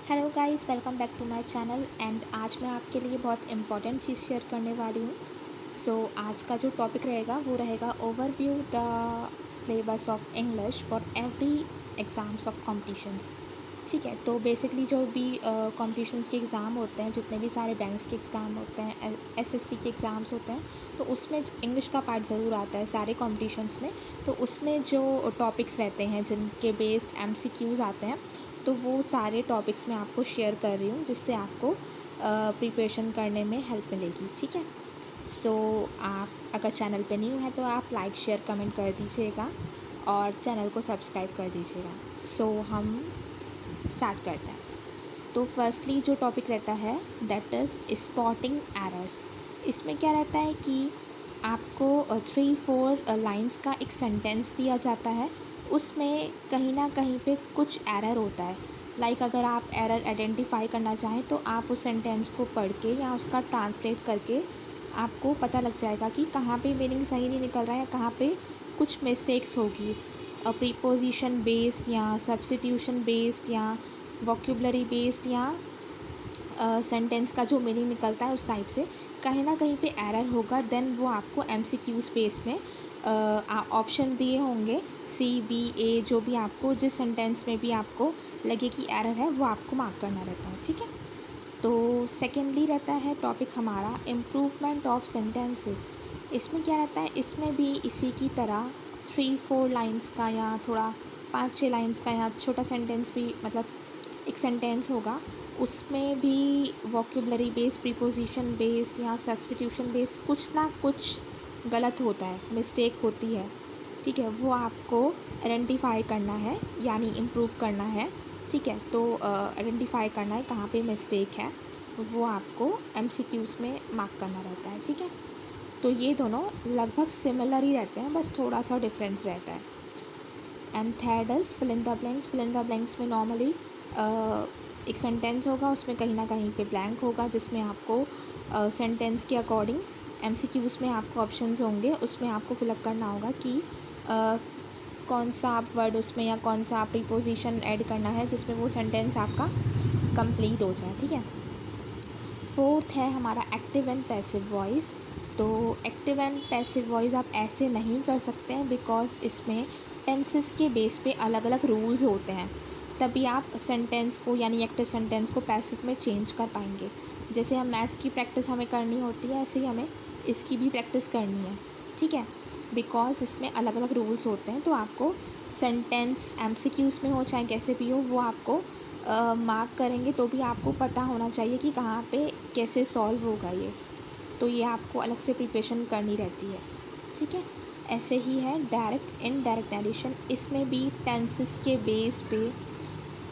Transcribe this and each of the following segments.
Hello guys, welcome back to my channel. And आज मैं आपके लिए बहुत इम्पॉर्टेंट चीज़ शेयर करने वाली हूँ। आज का जो टॉपिक रहेगा वो रहेगा overview the syllabus of English for every exams of competitions. ठीक है, तो बेसिकली जो भी कॉम्पिटिशन्स के एग्ज़ाम होते हैं, जितने भी सारे बैंक्स के एग्ज़ाम होते हैं, एसएससी के एग्ज़ाम्स होते हैं, तो उसमें इंग्लिश का पार्ट ज़रूर आता है सारे कॉम्पिटिशन्स में। तो उसमें जो टॉपिक्स रहते हैं जिनके बेस्ड एमसीक्यूज़ आते हैं, तो वो सारे टॉपिक्स मैं आपको शेयर कर रही हूँ, जिससे आपको प्रिपरेशन करने में हेल्प मिलेगी। ठीक है, आप अगर चैनल पे न्यू है तो आप लाइक शेयर कमेंट कर दीजिएगा और चैनल को सब्सक्राइब कर दीजिएगा। हम स्टार्ट करते हैं। तो फर्स्टली जो टॉपिक रहता है दैट इज़ स्पॉटिंग एरर्स। इसमें क्या रहता है कि आपको 3-4 लाइंस का एक सेंटेंस दिया जाता है, उसमें कहीं ना कहीं पे कुछ एरर होता है। अगर आप एरर आइडेंटिफाई करना चाहें तो आप उस सेंटेंस को पढ़ के या उसका ट्रांसलेट करके आपको पता लग जाएगा कि कहाँ पे मीनिंग सही नहीं निकल रहा है या कहाँ पे कुछ मिस्टेक्स होगी। प्रीपोजिशन बेस्ड या सब्स्टिट्यूशन बेस्ड या वोक्यूबलरी बेस्ड या सेंटेंस का जो मीनिंग निकलता है उस टाइप से कहीं ना कहीं पे एरर होगा। देन वो आपको एमसीक्यू स्पेस में ऑप्शन दिए होंगे, सी बी ए, जो भी आपको जिस सेंटेंस में भी आपको लगे कि एरर है वो आपको मार्क करना रहता है। ठीक है, तो सेकेंडली रहता है टॉपिक हमारा इम्प्रूवमेंट ऑफ सेंटेंसेस। इसमें क्या रहता है, इसमें भी इसी की तरह 3-4 लाइंस का या थोड़ा 5-6 लाइंस का या छोटा सेंटेंस भी, मतलब एक सेंटेंस होगा, उसमें भी वोक्यूबलरी बेस्ड, प्रीपोजिशन बेस्ड या सब्स्टिट्यूशन बेस्ड कुछ ना कुछ गलत होता है, मिस्टेक होती है। ठीक है, वो आपको आइडेंटिफाई करना है यानी इम्प्रूव करना है। ठीक है, तो आइडेंटिफाई करना है कहाँ पे मिस्टेक है, वो आपको एमसीक्यूज़ में मार्क करना रहता है। ठीक है, तो ये दोनों लगभग सिमिलर ही रहते हैं, बस थोड़ा सा डिफरेंस रहता है। And third is fill in the blanks. Fill in the blanks में नॉर्मली एक सेंटेंस होगा, उसमें कहीं ना कहीं पे ब्लैंक होगा, जिसमें आपको सेंटेंस के अकॉर्डिंग एमसीक्यूज़ में आपको ऑप्शंस होंगे, उसमें आपको फिलअप करना होगा कि कौन सा आप वर्ड उसमें या कौन सा आप प्रीपोजिशन ऐड करना है जिसमें वो सेंटेंस आपका कंप्लीट हो जाए। ठीक है, फोर्थ है हमारा एक्टिव एंड पैसिव वॉइस। तो एक्टिव एंड पैसिव वॉइस आप ऐसे नहीं कर सकते हैं, बिकॉज इसमें टेंसेस के बेस पे अलग अलग रूल्स होते हैं, तभी आप सेंटेंस को यानी एक्टिव सेंटेंस को पैसिव में चेंज कर पाएंगे। जैसे हम मैथ्स की प्रैक्टिस हमें करनी होती है, ऐसे ही हमें इसकी भी प्रैक्टिस करनी है। ठीक है, बिकॉज इसमें अलग अलग रूल्स होते हैं, तो आपको सेंटेंस एमसीक्यूज़ में हो चाहे कैसे भी हो, वो आपको मार्क करेंगे तो भी आपको पता होना चाहिए कि कहाँ पे कैसे सॉल्व होगा ये। तो ये आपको अलग से प्रिपरेशन करनी रहती है। ठीक है, ऐसे ही है डायरेक्ट इनडायरेक्ट एडिशन। इसमें भी टेंसेस के बेस पे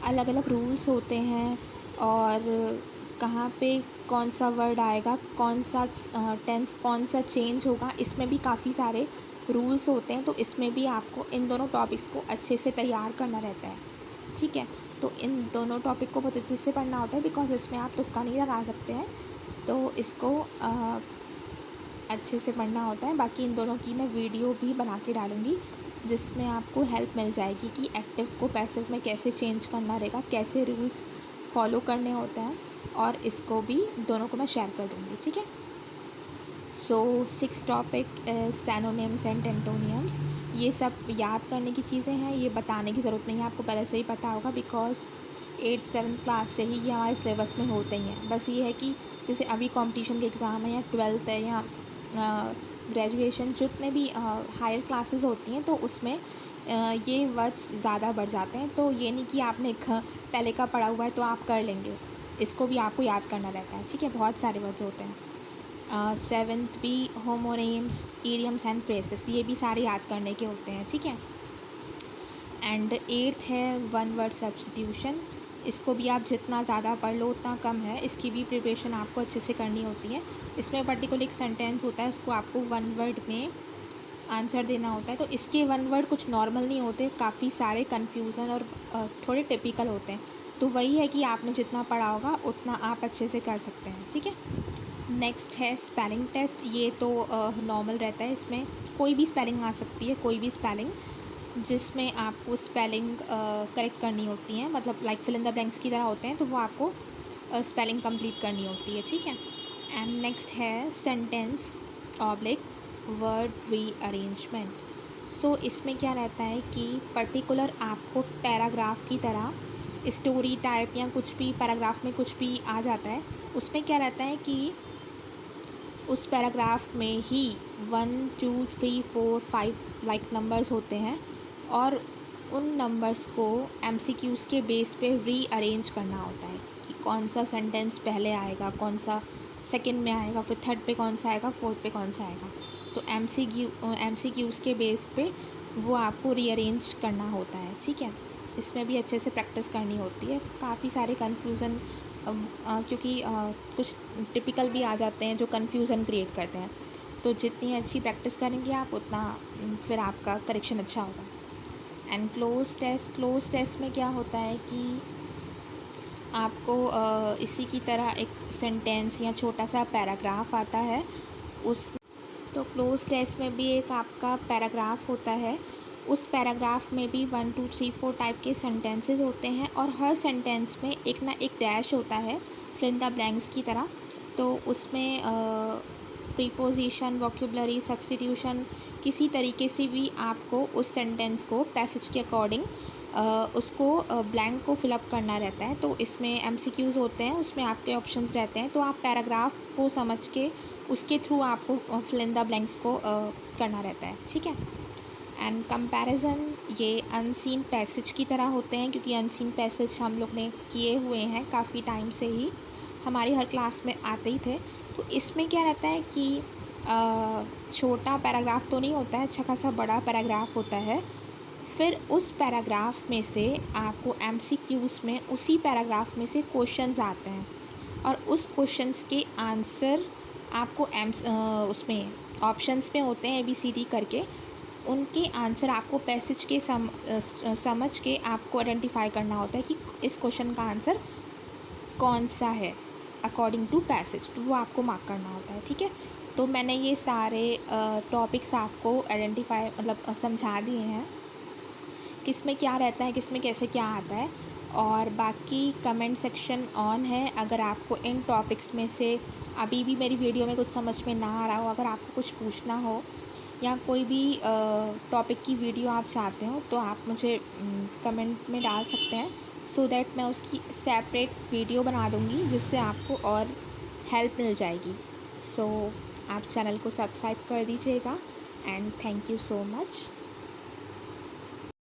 अलग अलग रूल्स होते हैं, और कहाँ पे कौन सा वर्ड आएगा, कौन सा टेंस कौन सा चेंज होगा, इसमें भी काफ़ी सारे रूल्स होते हैं। तो इसमें भी आपको इन दोनों टॉपिक्स को अच्छे से तैयार करना रहता है। ठीक है, तो इन दोनों टॉपिक को बहुत अच्छे से पढ़ना होता है, बिकॉज इसमें आप तुक्का नहीं लगा सकते हैं, तो इसको अच्छे से पढ़ना होता है। बाकी इन दोनों की मैं वीडियो भी बना के डालूँगी, जिसमें आपको हेल्प मिल जाएगी कि एक्टिव को पैसिव में कैसे चेंज करना रहेगा, कैसे रूल्स फॉलो करने होते हैं, और इसको भी दोनों को मैं शेयर कर दूँगी। ठीक है, सिक्स टॉपिक सैनोनिम्स एंड एंटोनियम्स। ये सब याद करने की चीज़ें हैं, ये बताने की ज़रूरत नहीं है, आपको पहले से ही पता होगा, बिकॉज 8th-7th क्लास से ही ये हमारे सिलेबस में होते ही हैं। बस ये है कि जैसे अभी कंपटीशन के एग्ज़ाम है या 12th है या ग्रेजुएशन, जितने भी हायर क्लासेस होती हैं, तो उसमें ये वर्ड्स ज़्यादा बढ़ जाते हैं। तो ये नहीं कि आपने पहले का पढ़ा हुआ है तो आप कर लेंगे, इसको भी आपको याद करना रहता है। ठीक है, बहुत सारे वर्ड्स होते हैं। 7th भी होमोनिम्स, इडियम्स एंड फ्रेजेस, ये भी सारे याद करने के होते हैं। ठीक है, एंड 8th है वन वर्ड सब्स्टिट्यूशन। इसको भी आप जितना ज़्यादा पढ़ लो उतना कम है, इसकी भी प्रिपरेशन आपको अच्छे से करनी होती है। इसमें पर्टिकुलर एक सेंटेंस होता है, उसको आपको वन वर्ड में आंसर देना होता है। तो इसके वन वर्ड कुछ नॉर्मल नहीं होते, काफ़ी सारे कन्फ्यूज़न और थोड़े टिपिकल होते हैं। तो वही है कि आपने जितना पढ़ा होगा उतना आप अच्छे से कर सकते हैं। ठीक है, नेक्स्ट है स्पेलिंग टेस्ट। ये तो नॉर्मल रहता है, इसमें कोई भी स्पेलिंग आ सकती है, कोई भी स्पेलिंग। जिसमें आपको स्पेलिंग करेक्ट करनी होती है, मतलब like fill in the blanks की तरह होते हैं, तो वो आपको स्पेलिंग कंप्लीट करनी होती है, ठीक है। एंड नेक्स्ट है सेंटेंस ऑब्लिक वर्ड रीअरेंजमेंट। सो इसमें क्या रहता है कि पर्टिकुलर आपको पैराग्राफ की तरह स्टोरी टाइप या कुछ भी पैराग्राफ में कुछ भी आ जाता है, उसमें क्या रहता है कि उस पैराग्राफ में ही 1 2 3 4 5 लाइक नंबर्स होते हैं, और उन नंबर्स को एमसीक्यूज़ के बेस पे रीअरेंज करना होता है कि कौन सा सेंटेंस पहले आएगा, कौन सा सेकंड में आएगा, फिर थर्ड पे कौन सा आएगा, फोर्थ पे कौन सा आएगा। तो एमसीक्यूज़ के बेस पे वो आपको रीअरेंज करना होता है, ठीक है। इसमें भी अच्छे से प्रैक्टिस करनी होती है। काफ़ी सारे कन्फ्यूज़न क्योंकि कुछ टिपिकल भी आ जाते हैं जो कन्फ्यूज़न क्रिएट करते हैं, तो जितनी अच्छी प्रैक्टिस करेंगे आप उतना फिर आपका करेक्शन अच्छा होगा। एंड क्लोज टेस्ट में क्या होता है कि आपको इसी की तरह एक सेंटेंस या छोटा सा पैराग्राफ आता है उस तो क्लोज टेस्ट में भी एक आपका पैराग्राफ होता है। उस पैराग्राफ में भी 1 2 3 4 टाइप के सेंटेंसेस होते हैं, और हर सेंटेंस में एक ना एक डैश होता है फिल इन द ब्लैंक्स की तरह। तो उसमें प्रीपोजिशन, वोकैबुलरी, सब्स्टिट्यूशन, किसी तरीके से भी आपको उस सेंटेंस को पैसेज के अकॉर्डिंग उसको ब्लैंक को फिलअप करना रहता है। तो इसमें एमसीक्यूज़ होते हैं, उसमें आपके ऑप्शंस रहते हैं, तो आप पैराग्राफ को समझ के उसके थ्रू आपको फिल इन द ब्लैंक्स को करना रहता है, ठीक है। एंड कंपैरिजन ये अनसीन पैसेज की तरह होते हैं, क्योंकि अनसीन पैसेज हम लोग ने किए हुए हैं काफ़ी टाइम से ही, हमारी हर क्लास में आते ही थे। तो इसमें क्या रहता है कि छोटा पैराग्राफ तो नहीं होता है, अच्छा खासा बड़ा पैराग्राफ होता है। फिर उस पैराग्राफ में से आपको एमसीक्यूज़ में उसी पैराग्राफ में से क्वेश्चंस आते हैं, और उस क्वेश्चंस के आंसर आपको उसमें ऑप्शंस में होते हैं ABCD करके, उनके आंसर आपको पैसेज के समझ के आपको आइडेंटिफाई करना होता है कि इस क्वेश्चन का आंसर कौन सा है अकॉर्डिंग टू पैसेज, तो वो आपको मार्क करना होता है, ठीक है। तो मैंने ये सारे टॉपिक्स आपको आइडेंटिफाई मतलब समझा दिए हैं, किस में क्या रहता है, किस में कैसे क्या आता है। और बाकी कमेंट सेक्शन ऑन है, अगर आपको इन टॉपिक्स में से अभी भी मेरी वीडियो में कुछ समझ में ना आ रहा हो, अगर आपको कुछ पूछना हो या कोई भी टॉपिक की वीडियो आप चाहते हो, तो आप मुझे कमेंट में डाल सकते हैं, सो दैट मैं उसकी सेपरेट वीडियो बना दूँगी, जिससे आपको और हेल्प मिल जाएगी। सो आप चैनल को सब्सक्राइब कर दीजिएगा, and thank you so much.